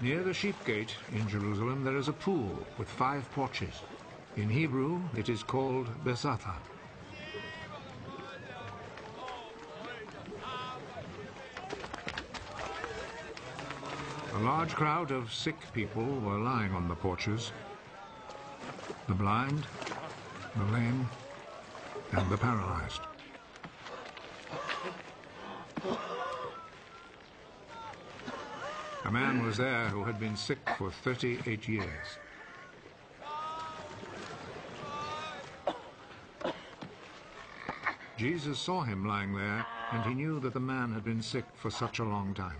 Near the sheep gate in Jerusalem there is a pool with 5 porches. In Hebrew it is called bethesda. A large crowd of sick people were lying on the porches. The blind, the lame, and the paralyzed. A man was there who had been sick for 38 years. Jesus saw him lying there, and he knew that the man had been sick for such a long time.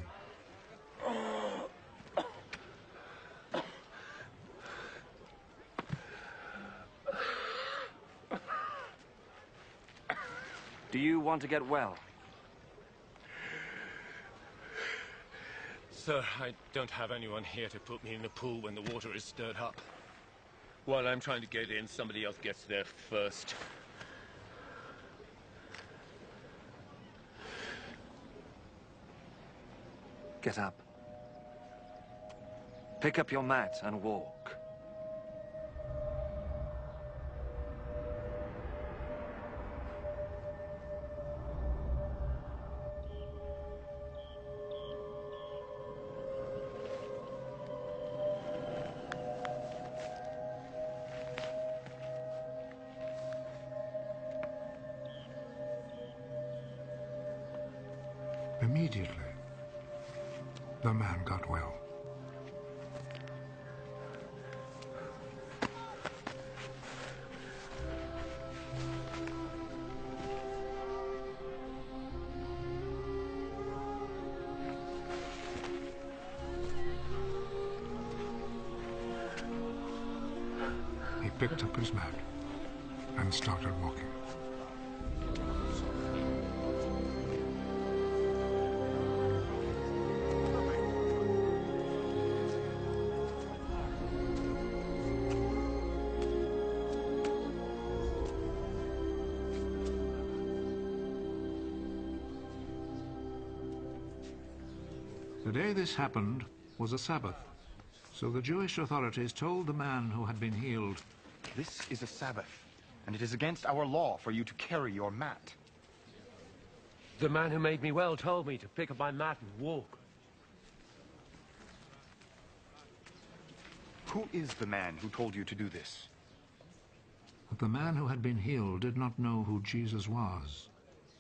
Do you want to get well? Sir, I don't have anyone here to put me in the pool when the water is stirred up. While I'm trying to get in, somebody else gets there first. Get up. Pick up your mat and walk. Immediately, the man got well. He picked up his mat and started walking. The day this happened was a Sabbath, so the Jewish authorities told the man who had been healed, "This is a Sabbath, and it is against our law for you to carry your mat." The man who made me well told me to pick up my mat and walk. Who is the man who told you to do this? But the man who had been healed did not know who Jesus was,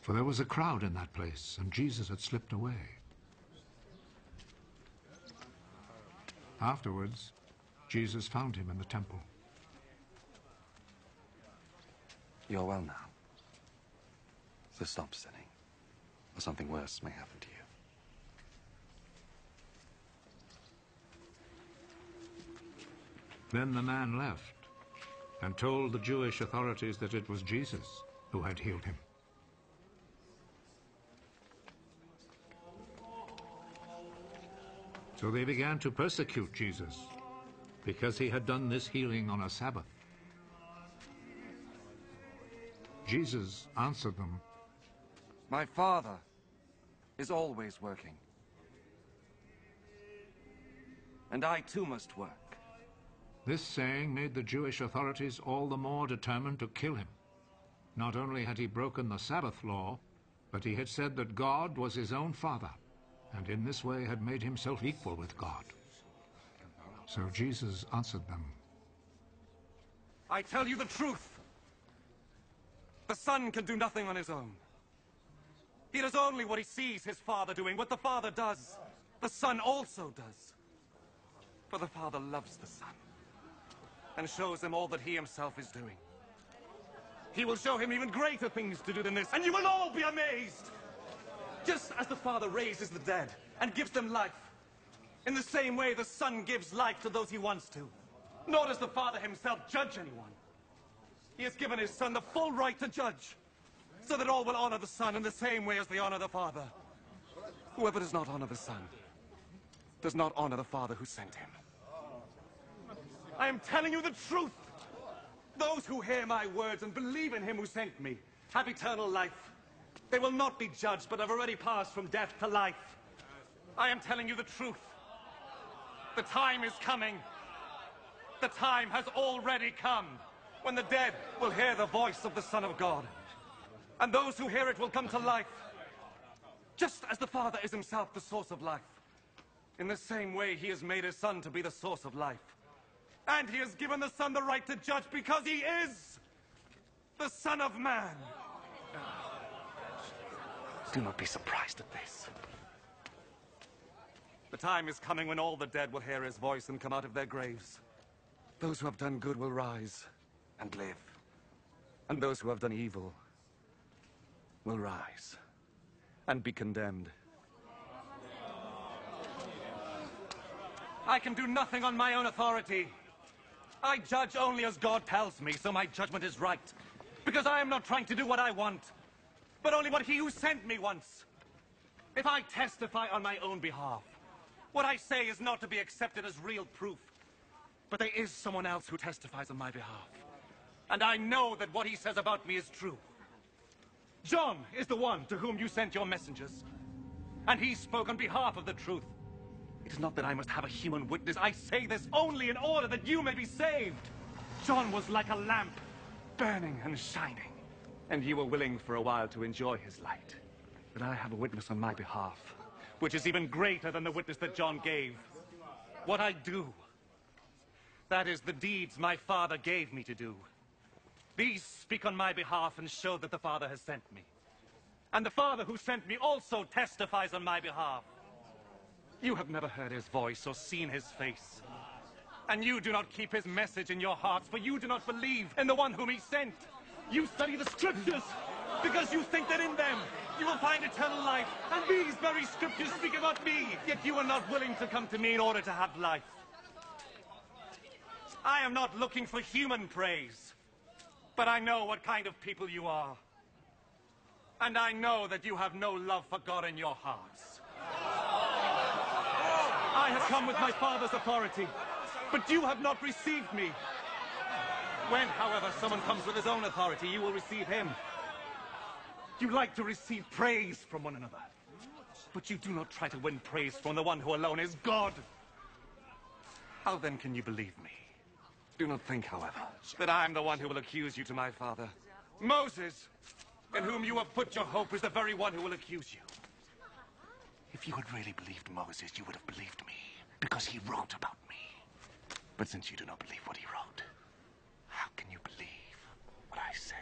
for there was a crowd in that place, and Jesus had slipped away. Afterwards, Jesus found him in the temple. You're well now. So stop sinning, or something worse may happen to you. Then the man left and told the Jewish authorities that it was Jesus who had healed him. So they began to persecute Jesus because he had done this healing on a Sabbath. Jesus answered them, My Father is always working. And I too must work. This saying made the Jewish authorities all the more determined to kill him. Not only had he broken the Sabbath law, but he had said that God was his own Father, and in this way had made himself equal with God. So Jesus answered them, I tell you the truth. The Son can do nothing on his own. He does only what he sees his Father doing. What the Father does, the Son also does. For the Father loves the Son and shows him all that he himself is doing. He will show him even greater things to do than this, and you will all be amazed. Just as the Father raises the dead and gives them life, in the same way the Son gives life to those he wants to. Nor does the Father himself judge anyone. He has given his Son the full right to judge, so that all will honor the Son in the same way as they honor the Father. Whoever does not honor the Son does not honor the Father who sent him. I am telling you the truth. Those who hear my words and believe in him who sent me have eternal life. They will not be judged, but have already passed from death to life. I am telling you the truth. The time is coming. The time has already come when the dead will hear the voice of the Son of God. And those who hear it will come to life. Just as the Father is himself the source of life. In the same way, he has made his Son to be the source of life. And he has given the Son the right to judge because he is the Son of Man. Do not be surprised at this. The time is coming when all the dead will hear his voice and come out of their graves. Those who have done good will rise and live. And those who have done evil will rise and be condemned. I can do nothing on my own authority. I judge only as God tells me, so my judgment is right. Because I am not trying to do what I want, but only what he who sent me wants. If I testify on my own behalf, what I say is not to be accepted as real proof. But there is someone else who testifies on my behalf. And I know that what he says about me is true. John is the one to whom you sent your messengers. And he spoke on behalf of the truth. It is not that I must have a human witness. I say this only in order that you may be saved. John was like a lamp, burning and shining. And you were willing for a while to enjoy his light. But I have a witness on my behalf, which is even greater than the witness that John gave. What I do, that is the deeds my Father gave me to do. These speak on my behalf and show that the Father has sent me. And the Father who sent me also testifies on my behalf. You have never heard his voice or seen his face. And you do not keep his message in your hearts, for you do not believe in the one whom he sent. You study the scriptures because you think that in them you will find eternal life. And these very scriptures speak about me, yet you are not willing to come to me in order to have life. I am not looking for human praise, but I know what kind of people you are. And I know that you have no love for God in your hearts. I have come with my Father's authority, but you have not received me. When, however, someone comes with his own authority, you will receive him. You like to receive praise from one another, but you do not try to win praise from the one who alone is God. How then can you believe me? Do not think, however, that I am the one who will accuse you to my Father. Moses, in whom you have put your hope, is the very one who will accuse you. If you had really believed Moses, you would have believed me, because he wrote about me. But since you do not believe what he wrote, how can you believe what I say?